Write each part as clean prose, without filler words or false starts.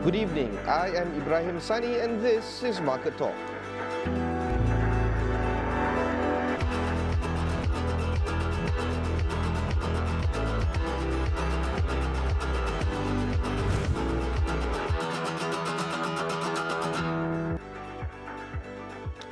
Good evening, I am Ibrahim Sani and this is Market Talk.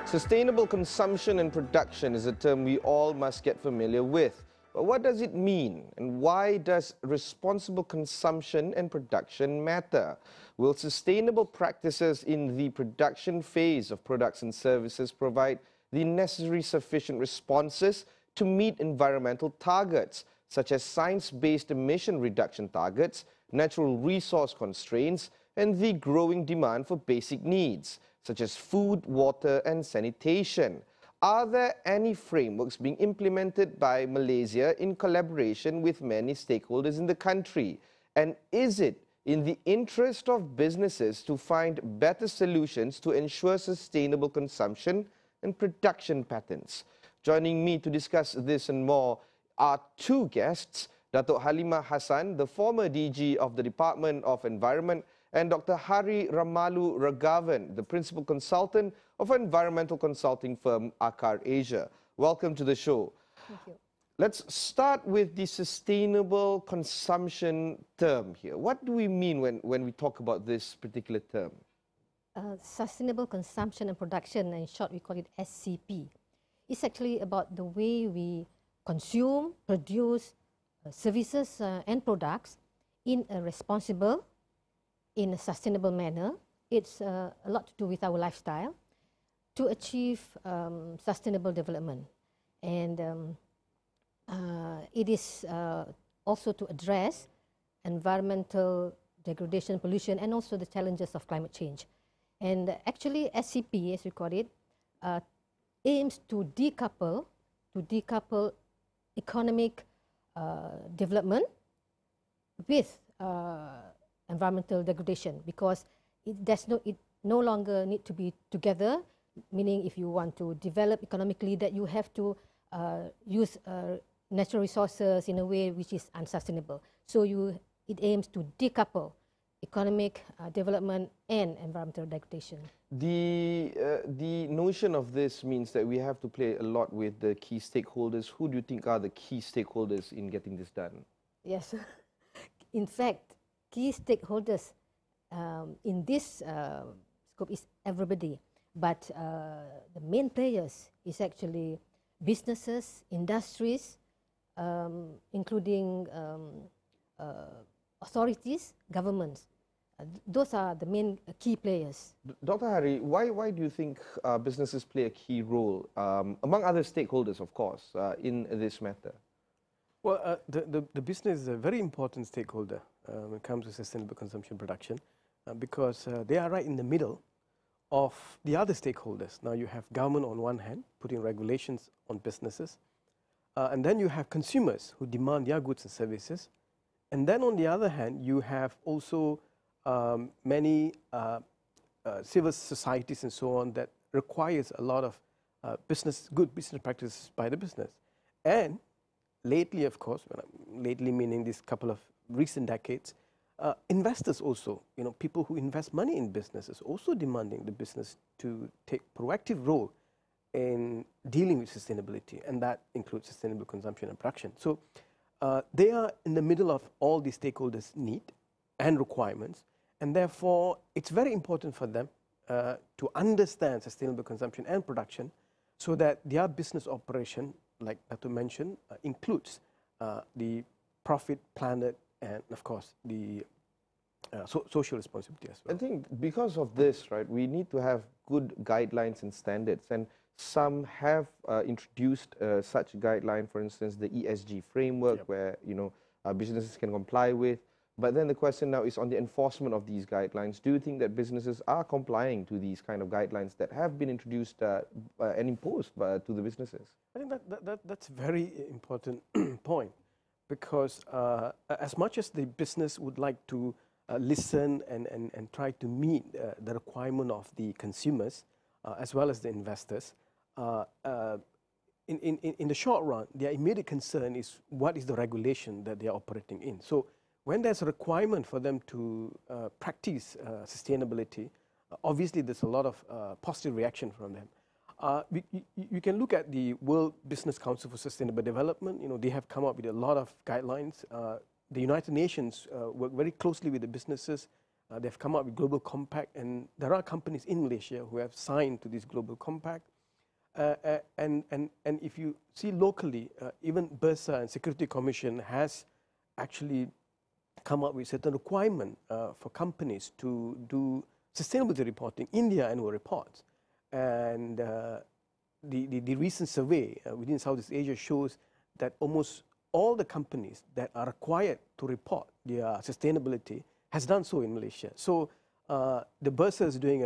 Sustainable consumption and production is a term we all must get familiar with. But what does it mean and why does responsible consumption and production matter? Will sustainable practices in the production phase of products and services provide the necessary sufficient responses to meet environmental targets, such as science-based emission reduction targets, natural resource constraints, and the growing demand for basic needs, such as food, water, and sanitation? Are there any frameworks being implemented by Malaysia in collaboration with many stakeholders in the country? And is it in the interest of businesses to find better solutions to ensure sustainable consumption and production patterns? Joining me to discuss this and more are two guests, Datuk Halimah Hassan, the former DG of the Department of Environment, and Dr. Ramalu, the principal consultant of environmental consulting firm Akar Asia. Welcome to the show. Thank you. Let's start with the sustainable consumption term here. What do we mean when we talk about this particular term? Sustainable consumption and production, in short we call it SCP. It's actually about the way we consume, produce services and products in a responsible, in a sustainable manner. It's a lot to do with our lifestyle to achieve sustainable development. And it is also to address environmental degradation, pollution, and also the challenges of climate change. And actually, SCP, as we call it, aims to decouple economic development with environmental degradation, because it no longer need to be together, meaning if you want to develop economically, that you have to use natural resources in a way which is unsustainable. So it aims to decouple economic development and environmental degradation. The notion of this means that we have to play a lot with the key stakeholders. Who do you think are the key stakeholders in getting this done? Yes, in fact, key stakeholders in this scope is everybody, but the main players is actually businesses, industries, including authorities, governments. Those are the main key players. Dr. Hari, why do you think businesses play a key role, among other stakeholders, of course, in this matter? Well, the business is a very important stakeholder when it comes to sustainable consumption production, because they are right in the middle of the other stakeholders. Now you have government on one hand, putting regulations on businesses, and then you have consumers who demand their goods and services. And then on the other hand, you have also many civil societies and so on that requires a lot of good business practices by the business. And lately, of course, lately meaning this couple of recent decades, investors also, people who invest money in businesses also demanding the business to take proactive role in dealing with sustainability, and that includes sustainable consumption and production. So they are in the middle of all the stakeholders' need and requirements, and therefore it's very important for them to understand sustainable consumption and production so that their business operation, like Datuk mentioned, includes the profit, planet, and of course the social responsibility as well. I think because of this, right, we need to have good guidelines and standards, and some have introduced such guideline, for instance, the ESG framework, yep, where businesses can comply with. But then the question now is on the enforcement of these guidelines. Do you think that businesses are complying to these kind of guidelines that have been introduced and imposed to the businesses? I think that's a very important point, because as much as the business would like to listen and try to meet the requirement of the consumers as well as the investors, in the short run, their immediate concern is what is the regulation that they are operating in. So when there's a requirement for them to practice sustainability, obviously there's a lot of positive reaction from them. You can look at the World Business Council for Sustainable Development. You know, they have come up with a lot of guidelines. The United Nations work very closely with the businesses. They've come up with Global Compact, and there are companies in Malaysia who have signed to this Global Compact. And if you see locally, even Bursa and Security Commission has actually come up with certain requirement for companies to do sustainability reporting in their annual reports. And the recent survey within Southeast Asia shows that almost all the companies that are required to report their sustainability has done so in Malaysia. So the Bursa is doing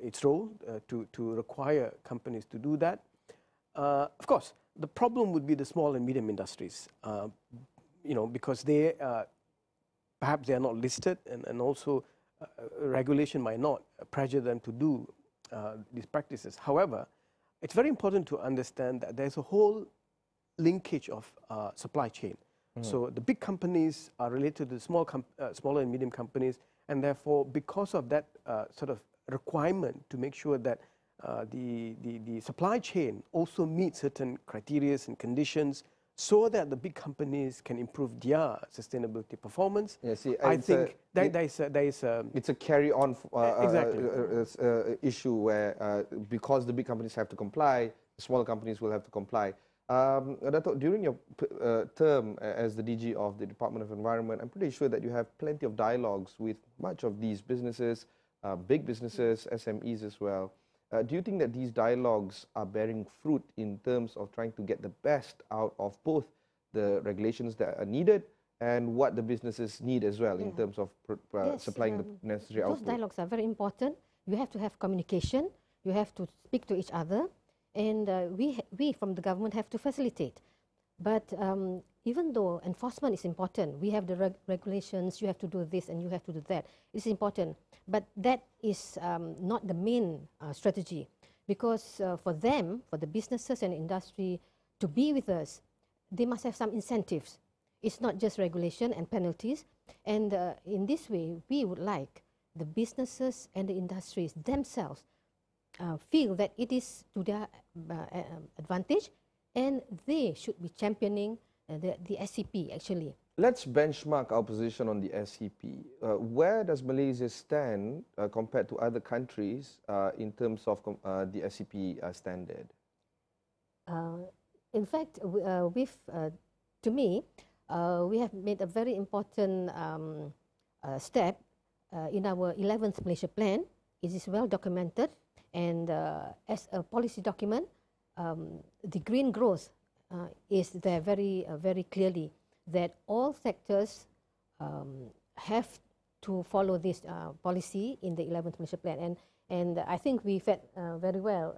its role to require companies to do that. Of course, the problem would be the small and medium industries, you know, because they perhaps they are not listed, and also regulation might not pressure them to do these practices. However, it's very important to understand that there's a whole linkage of supply chain. So the big companies are related to the smaller and medium companies, and therefore, because of that sort of requirement to make sure that the supply chain also meets certain criteria and conditions, so that the big companies can improve their sustainability performance. Yeah, see, I think it's a carry-on exactly. issue where because the big companies have to comply, the smaller companies will have to comply. Datuk, during your term as the DG of the Department of Environment, I'm pretty sure that you have plenty of dialogues with much of these businesses, big businesses, SMEs as well. Do you think that these dialogues are bearing fruit in terms of trying to get the best out of both the regulations that are needed and what the businesses need as well in terms of supplying the necessary output? Those dialogues are very important. You have to have communication. You have to speak to each other. And we from the government have to facilitate. But even though enforcement is important, we have the regulations, you have to do this and you have to do that. It's important. But that is not the main strategy. Because for them, for the businesses and industry to be with us, they must have some incentives. It's not just regulation and penalties. And in this way, we would like the businesses and the industries themselves feel that it is to their advantage, and they should be championing the SCP actually. Let's benchmark our position on the SCP. Where does Malaysia stand compared to other countries in terms of the SCP standard? In fact, to me, we have made a very important step in our 11th Malaysia Plan. It is well documented. And as a policy document, the green growth is there very clearly that all sectors have to follow this policy in the 11th Malaysia Plan. And I think we fed very well,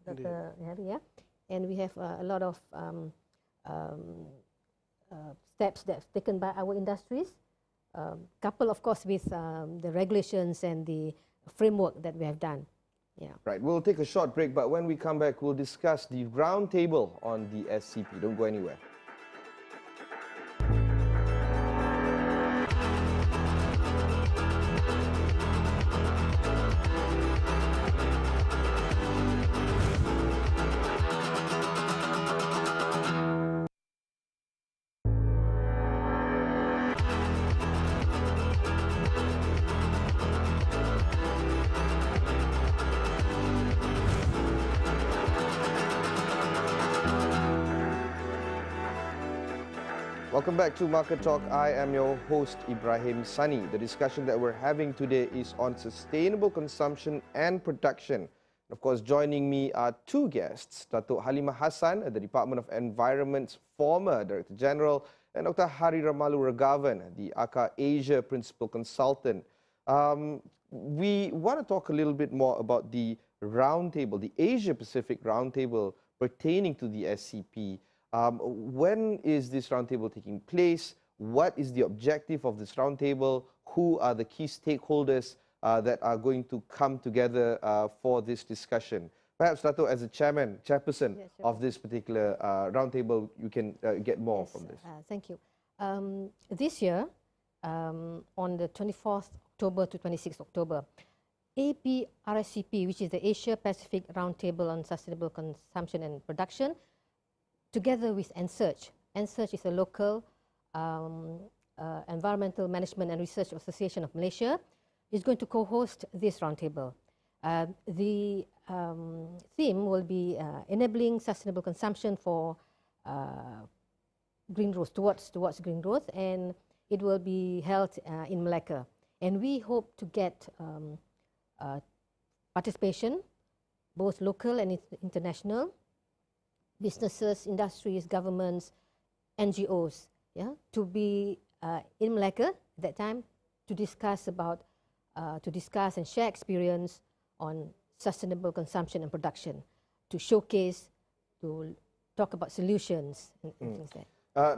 Dr. Harry, yeah? And we have a lot of steps that's taken by our industries, coupled, of course, with the regulations and the framework that we have done. Yeah. Right, we'll take a short break, but when we come back, we'll discuss the roundtable on the SCP. Don't go anywhere. Welcome back to Market Talk. I am your host, Ibrahim Sani. The discussion that we're having today is on sustainable consumption and production. Of course, joining me are two guests, Datuk Halimah Hassan, the Department of Environment's former Director General, and Dr. Ramalu, the Akar Asia Principal Consultant. We want to talk a little bit more about the roundtable, the Asia Pacific roundtable pertaining to the SCP. When is this roundtable taking place? What is the objective of this roundtable? Who are the key stakeholders that are going to come together for this discussion? Perhaps, Dato', as a chairperson of this particular roundtable, you can get more from this. Thank you. This year, on the 24th October to 26th October, APRSCP, which is the Asia Pacific Roundtable on Sustainable Consumption and Production, together with NSEARCH. NSEARCH is a local Environmental Management and Research Association of Malaysia, is going to co-host this roundtable. The theme will be enabling sustainable consumption for green growth, towards green growth, and it will be held in Malacca. And we hope to get participation, both local and international, businesses, industries, governments, NGOs, yeah, to be in Malacca at that time to discuss and share experience on sustainable consumption and production, to showcase, to talk about solutions and things like that.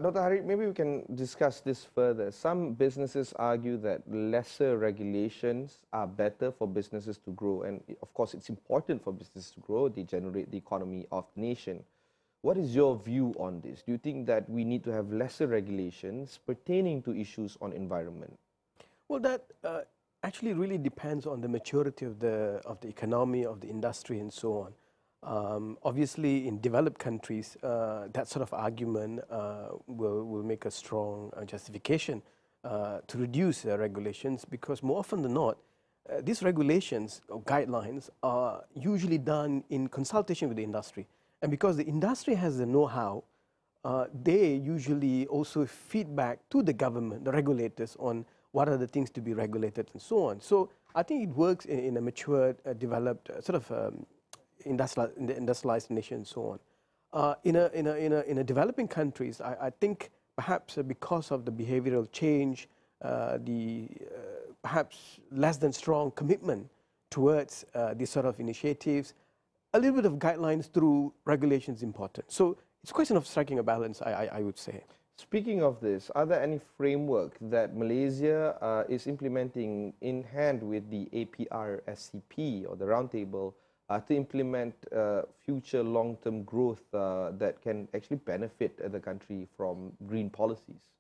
Dr. Hari, maybe we can discuss this further. Some businesses argue that lesser regulations are better for businesses to grow. And of course, it's important for businesses to grow. They generate the economy of the nation. What is your view on this? Do you think that we need to have lesser regulations pertaining to issues on environment? Well, that actually really depends on the maturity of the economy, of the industry, and so on. Obviously, in developed countries, that sort of argument will make a strong justification to reduce regulations, because more often than not, these regulations or guidelines are usually done in consultation with the industry. And because the industry has the know-how, they usually also feed back to the government, the regulators, on what are the things to be regulated and so on. So I think it works in a mature, developed, sort of industrialized nation and so on. In a developing countries, I think perhaps because of the behavioral change, the perhaps less than strong commitment towards these sort of initiatives, a little bit of guidelines through regulations is important. So it's a question of striking a balance, I would say. Speaking of this, are there any framework that Malaysia is implementing in hand with the APRSCP or the Roundtable to implement future long-term growth that can actually benefit the country from green policies?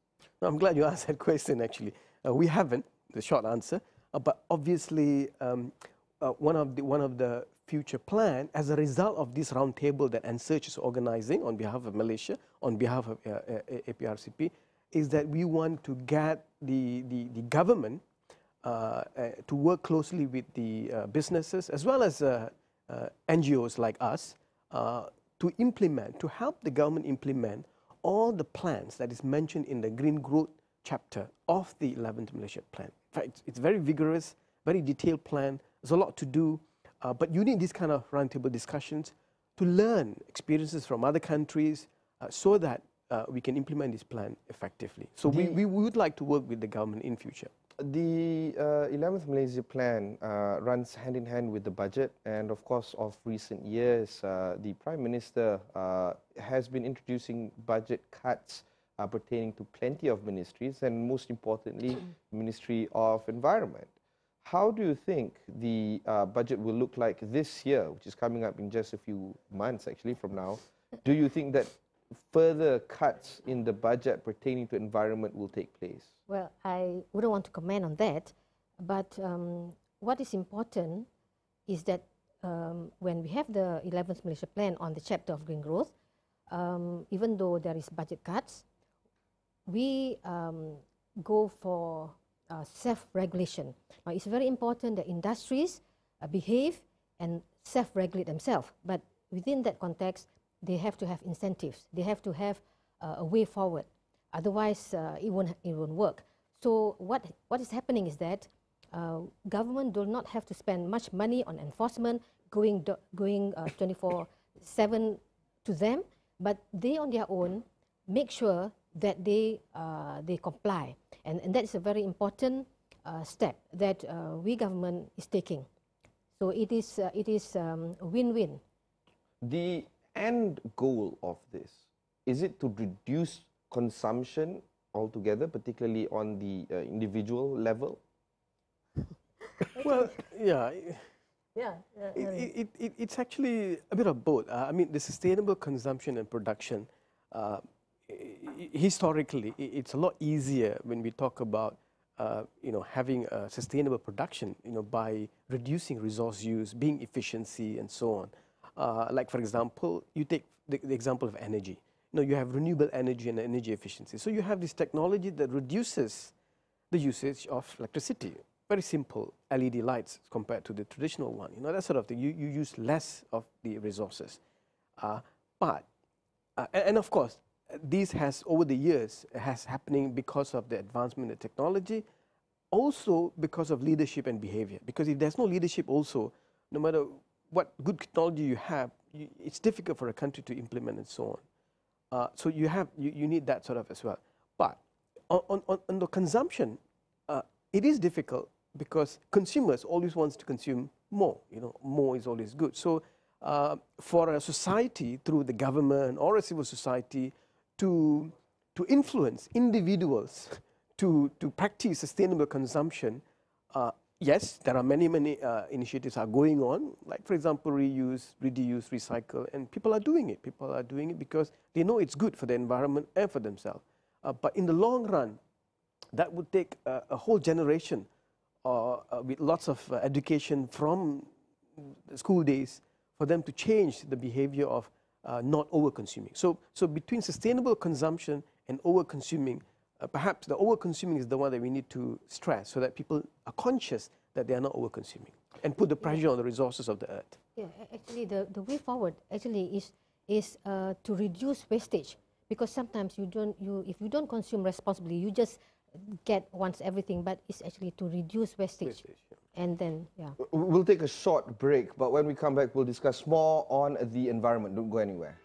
I'm glad you asked that question, actually. We haven't, the short answer, but obviously one of the future plan as a result of this roundtable that NSEARCH is organizing on behalf of Malaysia, on behalf of APRCP, is that we want to get the government to work closely with the businesses as well as NGOs like us to help the government implement all the plans that is mentioned in the Green Growth chapter of the 11th Malaysia Plan. In fact, it's very vigorous, very detailed plan. There's a lot to do. But you need these kind of roundtable discussions to learn experiences from other countries so that we can implement this plan effectively. So we would like to work with the government in future. The 11th Malaysia Plan runs hand in hand with the budget, and of course of recent years, the Prime Minister has been introducing budget cuts pertaining to plenty of ministries, and most importantly, Ministry of Environment. How do you think the budget will look like this year, which is coming up in just a few months actually from now? Do you think that further cuts in the budget pertaining to environment will take place? Well, I wouldn't want to comment on that, but what is important is that when we have the 11th Malaysia Plan on the chapter of green growth, even though there is budget cuts, we go for self-regulation. Now, it's very important that industries behave and self-regulate themselves, but within that context, they have to have incentives. They have to have a way forward. Otherwise, it won't work. So what is happening is that government do not have to spend much money on enforcement, going 24/7 to them, but they on their own make sure that they comply, and that is a very important step that we government is taking. So it is a win-win. The end goal of this, is it to reduce consumption altogether, particularly on the individual level? Well, yeah. It's actually a bit of both. I mean, the sustainable consumption and production historically, it's a lot easier when we talk about having a sustainable production, by reducing resource use, being efficiency, and so on. Like for example, you take the example of energy. You have renewable energy and energy efficiency. So you have this technology that reduces the usage of electricity. Very simple LED lights compared to the traditional one. That sort of thing. You use less of the resources. And of course, this has, over the years, has happening because of the advancement in technology, also because of leadership and behavior. Because if there's no leadership also, no matter what good technology you have, it's difficult for a country to implement and so on. So you need that sort of as well. But on the consumption, it is difficult because consumers always wants to consume more. More is always good. So for a society, through the government or a civil society, to influence individuals to practice sustainable consumption, yes, there are many initiatives are going on. Like for example, reuse, reduce, recycle, and people are doing it. People are doing it because they know it's good for the environment and for themselves. But in the long run, that would take a whole generation with lots of education from the school days for them to change the behavior of not over-consuming. So between sustainable consumption and over-consuming, perhaps the over-consuming is the one that we need to stress so that people are conscious that they are not over-consuming and put the pressure on the resources of the earth. Yeah, actually the way forward actually is to reduce wastage, because sometimes if you don't consume responsibly, you just get once everything, but it's actually to reduce wastage. And then, yeah. We'll take a short break, but when we come back, we'll discuss more on the environment. Don't go anywhere.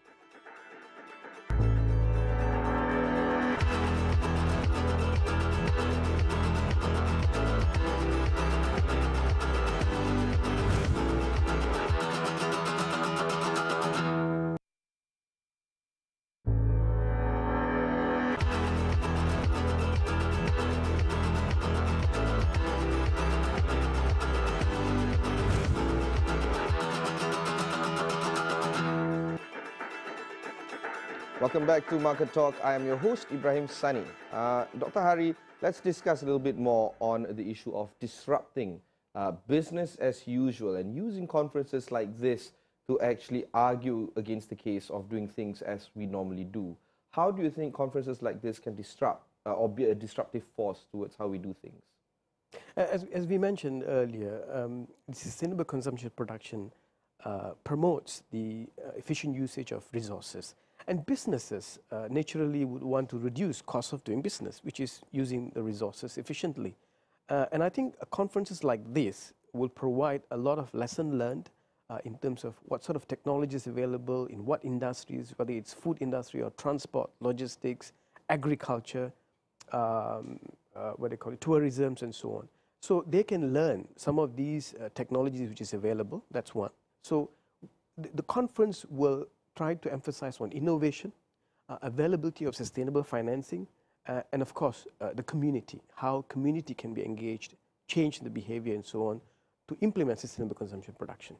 Welcome back to Market Talk. I am your host, Ibrahim Sani. Dr. Hari, let's discuss a little bit more on the issue of disrupting business as usual and using conferences like this to actually argue against the case of doing things as we normally do. How do you think conferences like this can disrupt or be a disruptive force towards how we do things? As we mentioned earlier, sustainable consumption production promotes the efficient usage of resources. And businesses naturally would want to reduce costs of doing business, which is using the resources efficiently. And I think conferences like this will provide a lot of lesson learned in terms of what sort of technology is available in what industries, whether it's food industry or transport, logistics, agriculture, what they call it, tourism, and so on. So they can learn some of these technologies which is available. That's one. So the conference will try to emphasize on innovation, availability of sustainable financing, and of course, the community, how community can be engaged, change the behavior and so on to implement sustainable consumption production.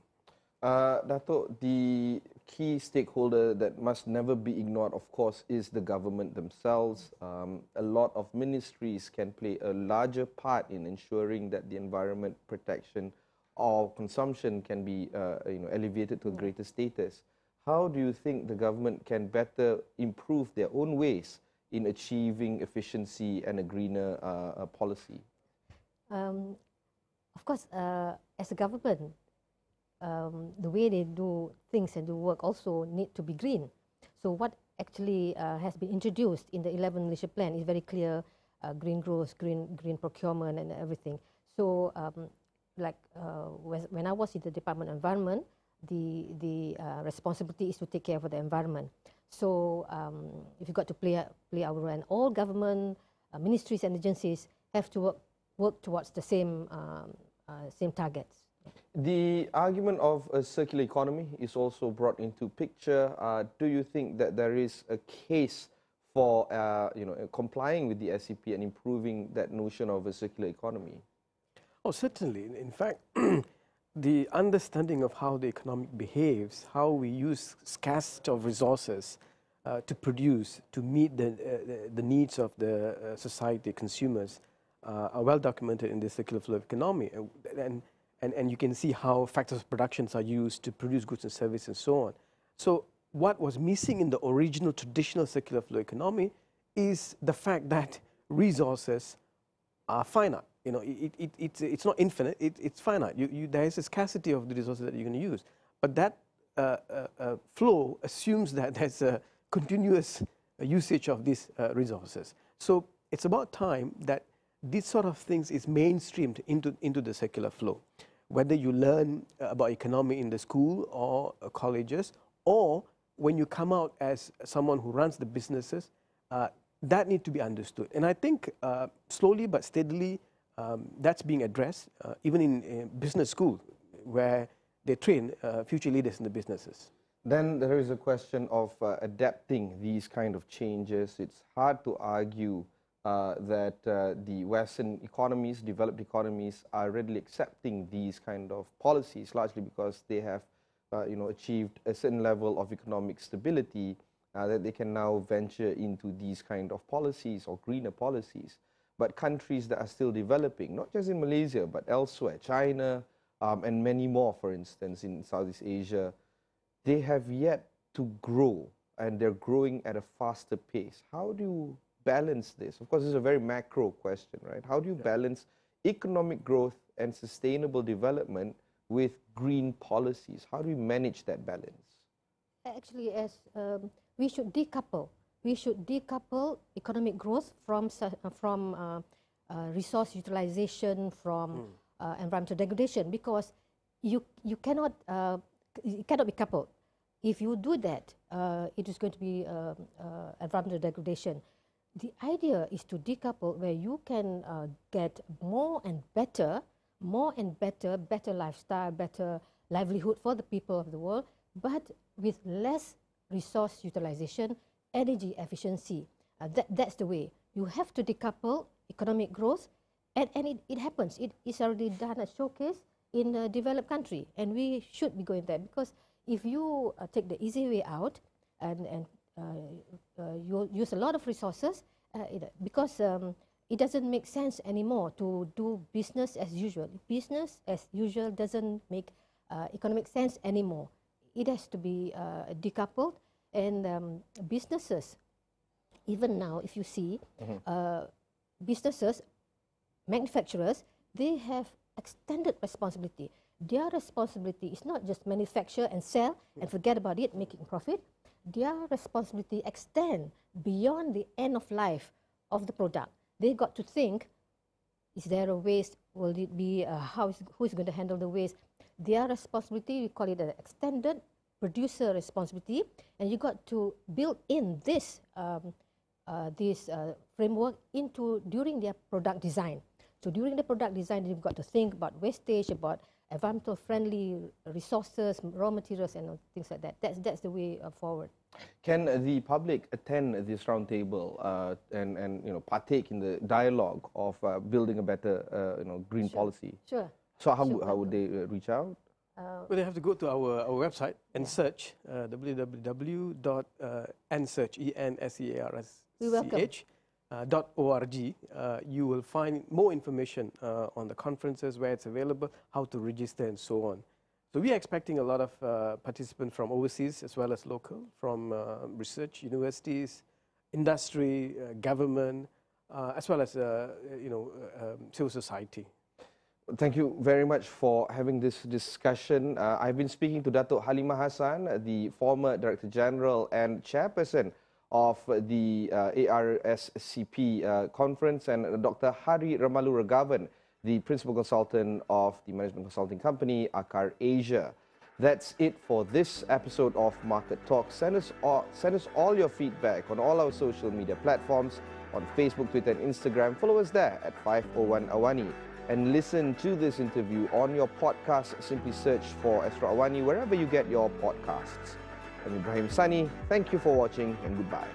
Datuk, the key stakeholder that must never be ignored, of course, is the government themselves. A lot of ministries can play a larger part in ensuring that the environment protection or consumption can be elevated to a greater status. How do you think the government can better improve their own ways in achieving efficiency and a greener policy? Of course, as a government, the way they do things and do work also need to be green. So what actually has been introduced in the 11 Malaysia Plan is very clear, green growth, green procurement and everything. So when I was in the Department of Environment, the responsibility is to take care of the environment. So if you got to play our role, and all government ministries and agencies have to work towards the same targets. The argument of a circular economy is also brought into picture. Do you think that there is a case for complying with the SCP and improving that notion of a circular economy? Oh, certainly. In fact, the understanding of how the economy behaves, how we use scarcity of resources, to produce, to meet the needs of the society, consumers, are well documented in the circular flow economy. And you can see how factors of productions are used to produce goods and services and so on. So what was missing in the original traditional circular flow economy is the fact that resources are finite. You know, it's not infinite, it's finite. There is a scarcity of the resources that you're going to use. But that flow assumes that there's a continuous usage of these resources. So it's about time that this sort of things is mainstreamed into the circular flow. Whether you learn about economy in the school or colleges, or when you come out as someone who runs the businesses, that need to be understood. And I think slowly but steadily that's being addressed, even in business school, where they train future leaders in the businesses. Then there is a question of adapting these kind of changes. It's hard to argue that the Western economies, developed economies, are readily accepting these kind of policies, largely because they have achieved a certain level of economic stability that they can now venture into these kind of policies or greener policies. But countries that are still developing, not just in Malaysia, but elsewhere, China and many more, for instance, in Southeast Asia, they have yet to grow, and they're growing at a faster pace. How do you balance this? Of course, this is a very macro question, right? How do you balance economic growth and sustainable development with green policies? How do we manage that balance? Actually, we should decouple. We should decouple economic growth from resource utilization, from environmental degradation, because it cannot be coupled. If you do that, it is going to be environmental degradation. The idea is to decouple, where you can get more and better lifestyle, better livelihood for the people of the world, but with less resource utilization, energy efficiency. That's the way. You have to decouple economic growth, and it happens. It is already done at showcase in a developed country, and we should be going there, because if you take the easy way out and you use a lot of resources, because it doesn't make sense anymore to do business as usual. Business as usual doesn't make economic sense anymore. It has to be decoupled, and businesses, even now, if you see, businesses, manufacturers, they have extended responsibility. Their responsibility is not just manufacture and sell and forget about it, making profit. Their responsibility extend beyond the end of life of the product. They got to think, is there a waste? Will it be, who is going to handle the waste? Their responsibility, we call it an extended producer responsibility, and you got to build in this framework during their product design. So during the product design, you've got to think about wastage, about environmental friendly resources, raw materials, and things like that. That's the way forward. Can the public attend this roundtable and partake in the dialogue of building a better green policy? Sure. So how would they reach out? Well, they have to go to our website and search www.ensearch.org. You will find more information on the conferences, where it's available, how to register, and so on. So we are expecting a lot of participants from overseas as well as local, from research, universities, industry, government, as well as civil society. Thank you very much for having this discussion. I've been speaking to Datuk Halimah Hassan, the former Director General and Chairperson of the ARSCP conference, and Dr. Ramalu Ragavan, the Principal Consultant of the Management Consulting Company, Akar Asia. That's it for this episode of Market Talk. Send us all your feedback on all our social media platforms, on Facebook, Twitter, and Instagram. Follow us there at 501 Awani. And listen to this interview on your podcast. Simply search for Astro Awani wherever you get your podcasts. I'm Ibrahim Sani. Thank you for watching, and goodbye.